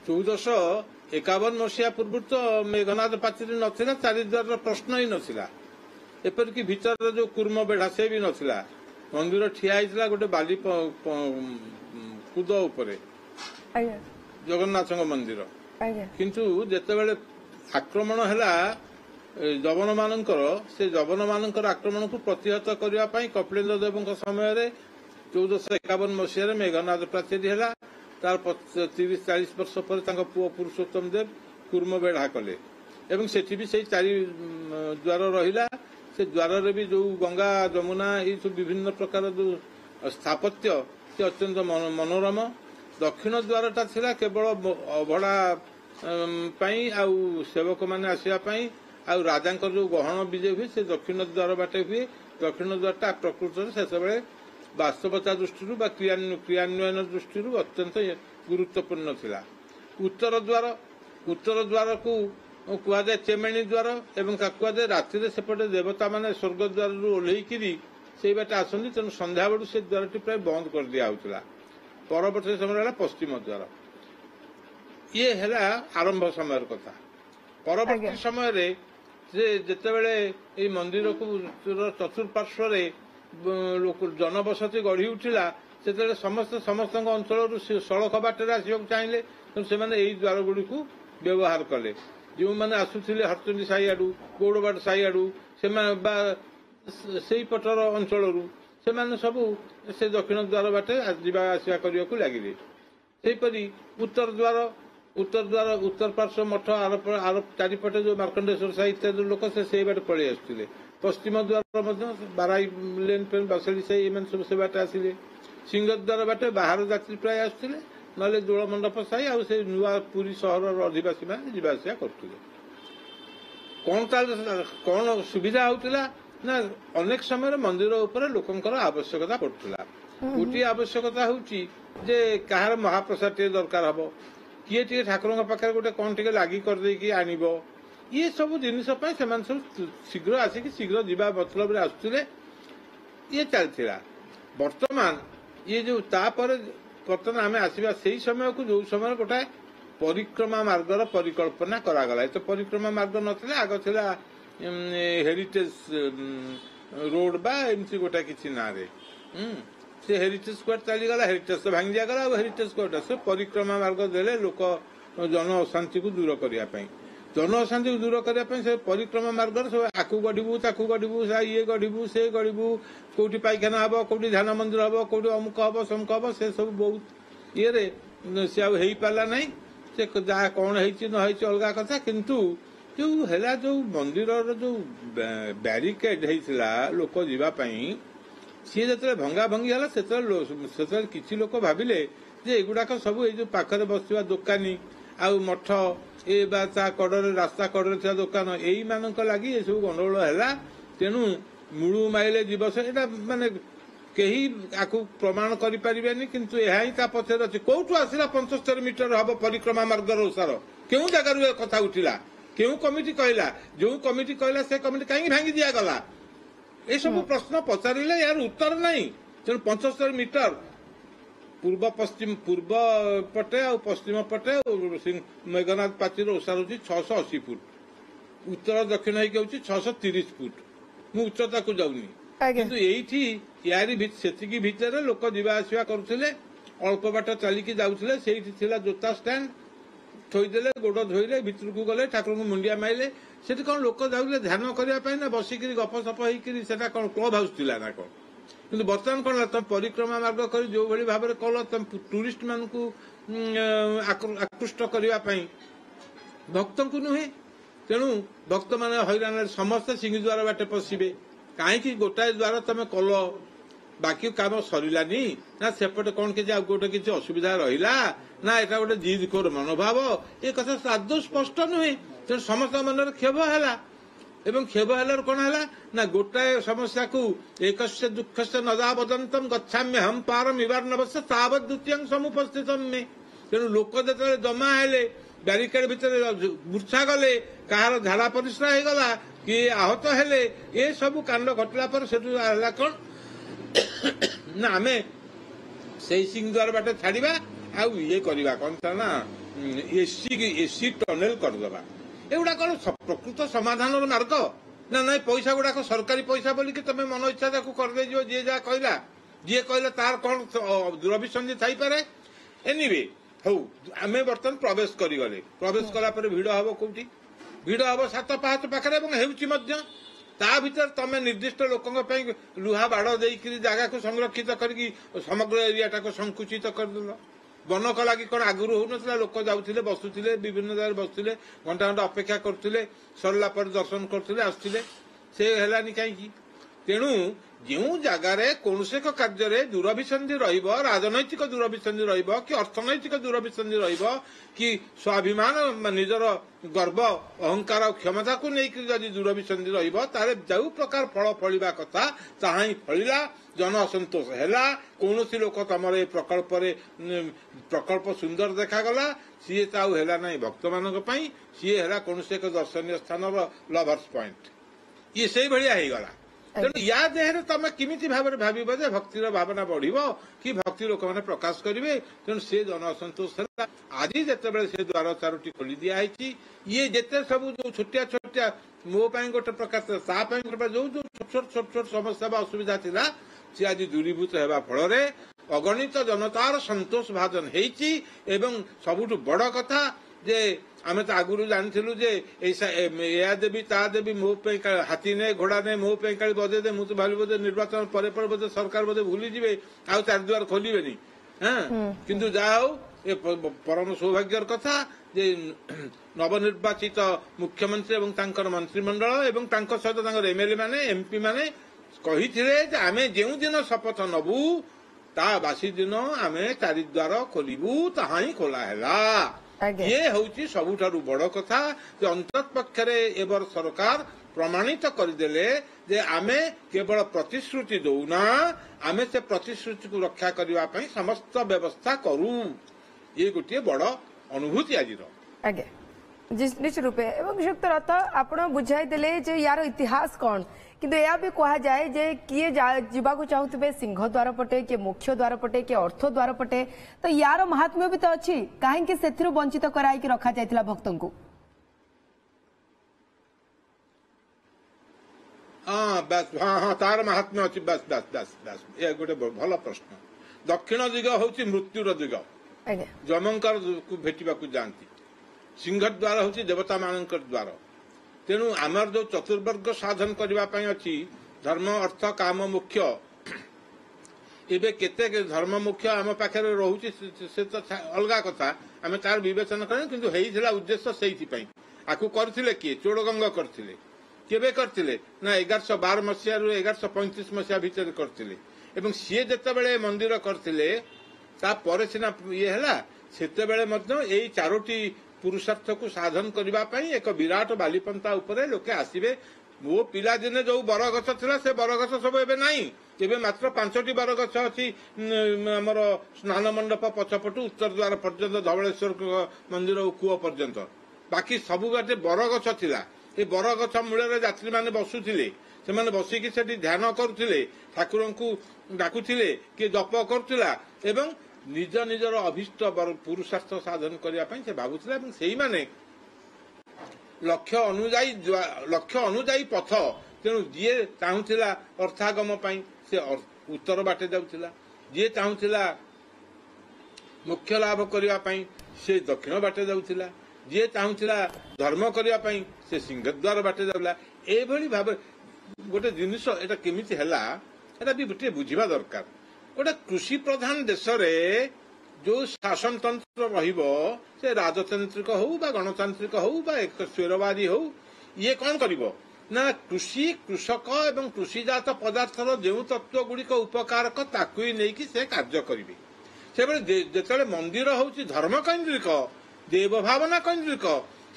1451 मसीहा पूर्व तो मेघनाथ पाचेरी नथिला, चारिद्वार प्रश्न ही नथिला। एपरिक भीतर जो कूर्म बेढ़ा से भी नथिला। मंदिर ठिया होइतिला गोटे बाली कूद उपरे जगन्नाथ मंदिर। किंतु जेतेबेले आक्रमण हैला जवन मानकर, से जवन मानकर आक्रमण को प्रतिहत करने पाई कपिलेन्द्र देव समय 1451 मसीह मेघनाथ प्राचेरी है। तार 30-40 वर्ष पर पुओ पुरुषोत्तम देव कूर्म बेढ़ा कले एवं सेठी भी से 4 द्वार रहिला। से द्वार रे भी जो गंगा जमुना ये सब विभिन्न प्रकार जो स्थापत्य से अत्यंत मनोरम। दक्षिण द्वारटा थिला केवल अभड़ा पाई आउ सेवक माने आसिया पाई आउ राजांकर जो गहन विजय हुए से दक्षिण द्वार बाटे हुए। दक्षिण द्वारटा प्रकृत से वास्तवता दृष्टि क्रियान्वयन दृष्टि अत्यंत गुरुत्वपूर्ण थिला। उत्तर द्वार को कुआए चेमेणी द्वार एवं कुआए राति सेपटे देवता माने स्वर्ग द्वार ओह्लैकि से बाटे आसती। तेणु संध्या बेलू से द्वारटी प्राय बंद कर दिया होता। परवर्ती समय पश्चिम द्वार ये है आरंभ समय कथा। परवर्ती समय जितेबले मंदिर को चतुर्पार्श्व जनबसती गढ़ी उठिला से समस्त अंचल सड़क बाटर आसवाक चाहिए। तो से द्वार गुड़ी को व्यवहार कले। जो मैंने आसुले हरचंडी साई आड़ू गौड़बाट साई आड़ू से पटर अंचल से सबू से दक्षिण द्वार बाटे जावासवा करने को लगिले। सेपरी उत्तर द्वार उत्तर पार्श्व मठ आर चारिपटे जो मार्कंडेश्वर साई इत्यादि लोक से बाटे पलि आसुले। पश्चिम द्वार बाराई लेन पेन बासड़ी साई एम सब से बाटे आसिले। सिंह द्वार बाटे बाहर यात्री प्राय आसुले ना दोल मंडप साई आ नुआ पुरी सहर अधिवासी मैंने जावासवा करते। कौन सुविधा होता ना अनेक समय मंदिर उपर लोकंकर आवश्यकता पड़ता। गोटे आवश्यकता होची जे कहार महाप्रसाद टे दरकार हम किए टे ठाकुर पाखे गोटे कौन टे लगी करदे आनब ये सब जिनस सब शीघ्र आसिक शीघ्र जीवा मतलब आसुले ये चलता। वर्तमान ये जो बर्तमान आम आसवा से समय को जो समय गोटाए परिक्रमा मार्गर परिकल्पना करागला। तो परिक्रमा मार्ग नथिला आग थिला हेरिटेज रोड बा एमसी गोटा किसी ना रे से हेरिटेज स्क्वायर चलीगला। हेरिटेज तो भांगी जागला और हेरिटेज स्क्वायर से परिक्रमा मार्ग देले लोक जन अशांति को दूर करने जन अशांति को दूर करने से परिक्रमा मार्ग सब आकू गढ़ू ताकू गढ़ू ये गढ़ू से गढ़ू कौटी पाइखाना हम कौटी ध्यान मंदिर हम कौटी अमुक हम समक हम से सब बहुत ये सी आ पारा ना से जहाँ कौन है अलग कथा। किंतु जो है जो मंदिर जो बैरिकेड होता लोक जीवाई सी जो भंगा भंगी है से किसी लोक भाविले जे एगुड़ाक सब ये पाखे बसवा दुकानी आउ मठ ए कड़े रास्ता कड़े दुकान यही मान लगी ये सब गंडगोल है। तेणु मूलू माइले जीव से माने कहीं आपको प्रमाण करें किंतु यह पचर अच्छे कौटू आसला 75 मीटर हम परिक्रमा मार्ग ओसार क्यों जगार कथा उठिला क्यों कमिटी कहला जो कमिटी कहला से कमिटी कहीं भांगी दिगला ये सब प्रश्न पचारे यार उत्तर नहीं। तेणु 75 मीटर पूर्व पटे आ पश्चिम पटे मेघनाथ पाचेरी ओसार हूँ 680 फुट उत्तर दक्षिण हो 630 फुट मु उच्चता को जाऊनी। किंतु एठी यारी सेतिकी भितर लोक जीवा आसिया करुले अल्प बाट चलिकी जाऊले से जोता स्टैंड थोईदे गोड़ धोइले भितर को गले ठाकुर को मुंडिया माइले से कौन लोक जाऊले ध्यान करने ना बसिक गपसप होता कौन क्लब हाउस थी ना कौन। किंतु बर्तमान कौन तुम परिक्रमा मार्ग कर जो भाई भाव में कल तुम टूरिस्ट मान को आकृष्ट करने भक्त को नुहे। तेणु भक्त मान हईरान समस्ते सिंहद्वार बाटे पशिबे कहीं गोटाए द्वार तुम कल बाकी काम सरलानी ना सेपटे कौन कि गोटे किसी असुविधा रहा ना एटा गोटे जिद खोर मनोभाव ये कथा आदौ स्पष्ट नुहे। तेणु समस्त मन खेब है एवं खेब है कौन है ना गोटाए समस्या को एक दुख से नदा बदंतम गच्छाम्य हम पारम इवार नवस्य तावत द्वितीय समुपस्थित में। तेणु लोक जो जमा है ब्यारिकेड भितर मूर्छा गले कहार झाड़ा परिश्रा हो गला कि आहत हेले ये सब कांड घटला पर से कौन ना आम से सिंह द्वार बाटे छाड़ा आउ ये करवा कौन था ना एसी टनेल करदबा एगुड़ा कौन प्रकृत समाधान मार्ग ना ना पैसा गुड़ाक सरकारी पैसा बोलिकी तुम मन इच्छा करदे जी जहाँ कहला जी कहले तार कौन दुरभिसंधि थाईपे एनिवे हौ आम बर्तमान प्रवेश करगले प्रवेश कला भिड़ हम कौटी भिड़ हम 7 पाहाच पाखे ता भीतर तुम निर्दिष्ट लोकों लुहा बाड़ देकर जगह को संरक्षित करके समग्र एरियाटा को संकुचित करदेल बनक लगी कौन आगुरी होना लोक जाऊे बसुले विभिन्न जगह बसुले घंटा घंटा अपेक्षा करते सरला पर दर्शन करते आसुले से है कहीं तेणु जो जगार कौन एक कार्य दुरभिसंधि राजनैतिक दुरभिसंधि कि अर्थनैतिक दुरभिसंधि कि स्वाभिमान निजर गर्व अहंकार और क्षमता को लेकर जदि दुरभिसंधि ताले जो प्रकार फल फलिबा कथा ताहा ही फलिला जन असंतोष है कौन लोक तुम प्रकल्प सुंदर देखागला सी है ना भक्त मान सी है कौन एक दर्शनीय स्थान लवर्स पॉइंट ये से भाया होगला तेणु या देहरे तुम किमिति भाव भाव भक्तिर भावना बढ़ कि भक्ति लोक मैंने प्रकाश करेंगे तेणु से जन असंतोष है आज जिते से द्वार 4टी खोली दिखाई ये जिते सब जो छोटिया छोटिया मो गोटे प्रकार जो जो छोट छोट समस्या असुविधा था सी आज दूरीभूत होगा फल अगणित जनतार संतोष भाजन एवं सबुठ बड़ कथा जे आम तो आगुरी जानी जे या देवी ता देवी मो हाथी ने घोड़ा ने मो काली बजे दे मुझे भावी बोधे निर्वाचन पर बोधे सरकार बोधे भूली जी आउ 4 द्वार खोलिबेनी हाँ किंतु जा ये परम सौभाग्यर कथा जे नवनिर्वाचित मुख्यमंत्री एवं तांकर मंत्रिमंडल एवं तांकर सहित एमएलए माने एमपी माने कही आम जो दिन शपथ नबू ता बासी दिन आम 4 द्वार खोलू ताहा ही खोला है ये हूँ सबुठारु बड़ कथा अंतत पक्षरे एबर सरकार प्रमाणित करदेले जे आमे केवल प्रतिश्रुति दौना आमे से प्रतिश्रुति को रक्षा करने समस्त व्यवस्था करू ये गोटे बड़ अनुभूति आज निश्चित रूपे एवं युक्त रथ आपण बुझाई देले जे यार इतिहास कौन किंतु यह भी कहा जाए जे किए जावाक चाहूबे सिंह द्वार पटे किए मुख्य द्वार पटे किए अर्थ द्वार पटे तो यार महात्म्य भी तो अच्छी कहीं से वंचित कराई रखा जाइथिला भक्तों को हाँ तार महात्म्य अच्छी बस बस बस बस ये गोटे भल प्रश्न दक्षिण दिग हूँ मृत्युर दिग जमंकर को भेटा जाती सिंह द्वार हूँ देवता मान द्वार तेणु आमर जो चतुर्वर्ग साधन करने अच्छी धर्म अर्थ काम मुख्य एवं केते धर्म मुख्य आम पाखे रोचे से तो अलग कथा आम तार विवेचना करें किंतु होता उद्देश्य से आपको करते किए चोड़गंग करते केवे करते ना 1112 मसीह 1135 मसीहा भितर करते सी जिते मंदिर करते सीना ये है से 4टी पुरुषार्थ को साधन करने एक विराट बालीपंथा उपरे लोके आसवे मो पिला दिने जो बरगछ था से बरगछ सब एवं नाई एवं मात्र 5टी बरगछ अच्छी आमर स्नान मंडप पछपटू उत्तर द्वार पर्यंत धवलेश्वर मंदिर कूह पर्यंत बाकी सबू बाटे बरगछ थिला ए बरगछ मूल यात्री मैंने बसुले से बसिकी से ध्यान करुले ठाकुर को डाकुले किए जप करुला एवं निज निजर अभिष्ट पुरुषार्थ साधन करने से भावुला से माने लक्ष्य अनुजाई पथ तेणु जी चाहूला अर्थागम से उत्तर बाटे जाऊला जी चाहूला मुख्य लाभ करने से दक्षिण बाटे जाऊला जी चाहूला धर्म करने से सिंहद्वार बाटे जाऊला एभली भाव गोटे जिनिस एटा केमिति हैला एटा भी गोटे बुझिबा दरकार गोटे कृषि प्रधान देश रे जो शासन तंत्र रहिबो से राजतांत्रिक हो बा गणतांत्रिक हो बा एक स्वैरवादी हो ये कौन करिबो ना कृषि कृषक एवं कृषिजात पदार्थर जो तत्व गुड़िक उपकारक ताकू ही नहीं कि से कार्य करिवे से जेतले मंदिर होची धर्म केंद्रिक देव भावना केंद्रिक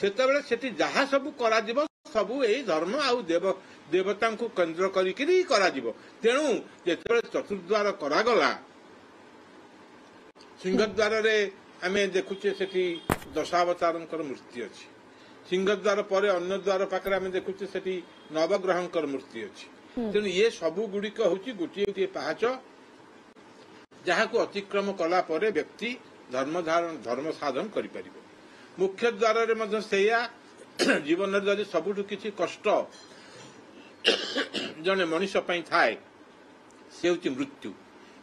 सेतबेले सेठी जहा सब करा जिवो सबू यही धर्म आउ देवता को केन्द्र करी करा जिवो तेणु जेतबेले चतुर्द्वार करागला सिंहद्वार रे आमे देखुचे सेठी दशावतारंकर मूर्ति अछि सिंहद्वार पर अन्य द्वार पाखरे आमे देखुचे सेठी नवग्रहंकर मूर्ति अछि तेणु ये सबू गुड़िक होची गोटे गोटे पाहाच जहाँ को अतिक्रम कला परे व्यक्ति धर्म साधन करि परिबो मुख्य द्वार जीवन जदि सबुठ किसी कष्ट जने मनीष थाए से हूँ मृत्यु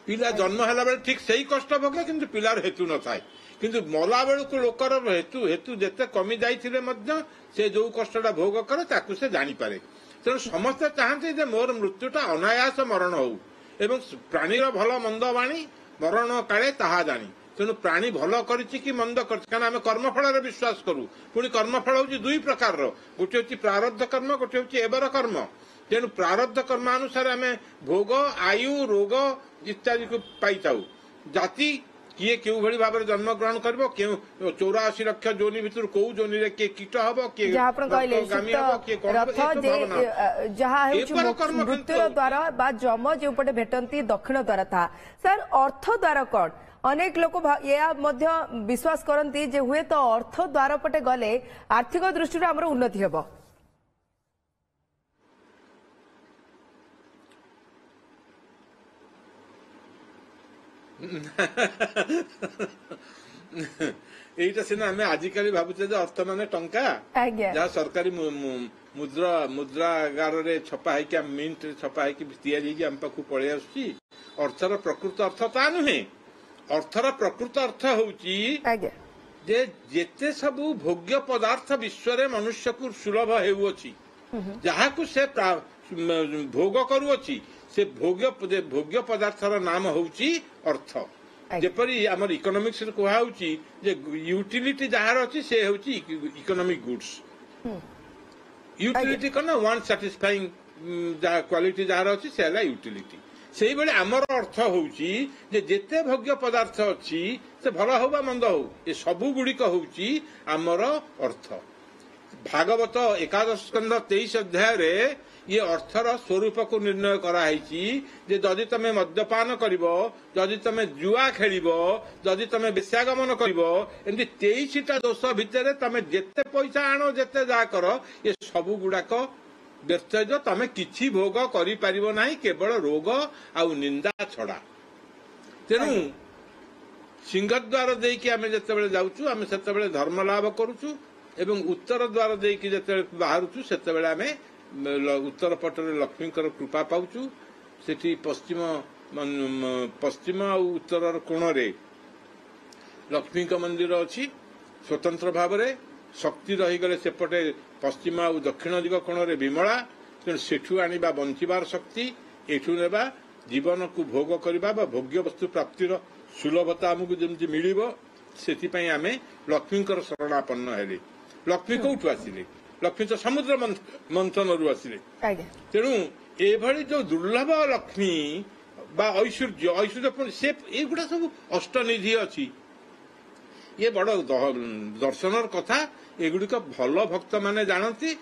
पिला जन्म है बेले ठीक से ही कष्ट भोगे किंतु पिलार हेतु न थाए किंतु मला बेलू लोकर हेतु हेतु जिते कमी जाइए से जो कष्टा भोग करे ताकू से जानीपे तेणु समस्ते चाहते मोर मृत्युटा अनायास मरण हो एवं प्राणीर भल मंद बाणी मरण काले ताहा जानी तेणु प्राणी भल कि मंद कर कर्मफल विश्वास करूँ पुणी कर्मफल हूँ दुई प्रकार गोटे हूँ प्रारब्ध कर्म गोटे हूँ एबर कर्म तेणु प्रारब्ध कर्म अनुसार आम भोग आयु रोग इत्यादि को पाई जाति किए क्यों भली भाव जन्म ग्रहण कर 84 लाख जोनि भितर कौ जोनि किए कीट हम किए मृत्यु द्वारा जम जो पटे भेटती दक्षिण द्वारा था सर अर्थ द्वारा कौन अनेक लोक या विश्वास करती जे हुए तो अर्थ द्वार पटे गले आर्थिक दृष्टि आमर उन्नति हेब এইটা সিনা আমি আজিকালি ভাবুছে যে অর্থ মানে টঙ্কা যা সরকারি মুদ্রাগারে ছপা হইকি মিন্ট ছপা হইকি তৈরি হইকি আম পাখু পড়ে আসুছি অর্থর প্রকৃত অর্থ তা নুহে অর্থর প্রকৃত অর্থ হচ্ছে যে যেতে সবু ভোগ্য পদার্থ বিশ্বরে মনুষ্যকু সুলভ হেউଅଛି যাহাকু সে ভোগ କରୁଅଛି से भोग्य पदार्थर नाम होउची अर्थ जेपरी आमर इकोनॉमिक्स कहउची जे यूटिलिटी जहार अछि से होउची इकोनॉमिक गुड्स यूटिलिटी कना वन सैटिस्फाइंग क्वालिटी जहार अछि से हला यूटिलिटी सेही बेले आमर अर्थ होउची जे जेते भोग्य पदार्थ अछि से भलो हो बा मंद हो ए सबु गुडी को होउची आमर अर्थ भागवत एकादश स्कंध 23 अध्याय रे ये अर्थर स्वरूप को निर्णय कराई जदि तमें मद्यपान कर जदि तमें जुआ खेल जदि तमें बेश्यागमन कर 23टा दोष भितर तमें जेते पैसा आण जेते जा कर ये सबु गुड़ाक व्यर्थ तमें किछि भोग करि परिबो नाही केवल रोग आउ निंदा छड़ा तेणु सिंहद्वार देकी आमे जेतेबेले जाउछु आमे सेतेबेले धर्म लाभ करूछु एवं उत्तर द्वार देकी जेतेबेले बाहरुछु सेतेबेले आमे उत्तर पटरे लक्ष्मी कृपा पाउछु सेठी पश्चिम उत्तर कोण रे लक्ष्मी मंदिर अच्छी स्वतंत्र भाव में शक्ति रहीगले सेपटे पश्चिम आ दक्षिण दिग कोण रे विमला तेणु सेठू आनिबा बंचिबार शक्ति एठू नेबा जीवन को भोग करबा बा भोग्य वस्तु प्राप्तिर सुलभता आमको जेमति मिलिबो सेथिपई आमे लक्ष्मी शरणापन्न हेले लक्ष्मी कोठू आसिले लक्ष्मी तो समुद्र मंथन रु आसिले तेणु एभली जो दुर्लभ लक्ष्मी बा ऐश्वर्य से एगुड़ा सब अष्टनिधि अच्छी ये बड़ दर्शनर कथा एगुड़िक भल भक्त माने जानती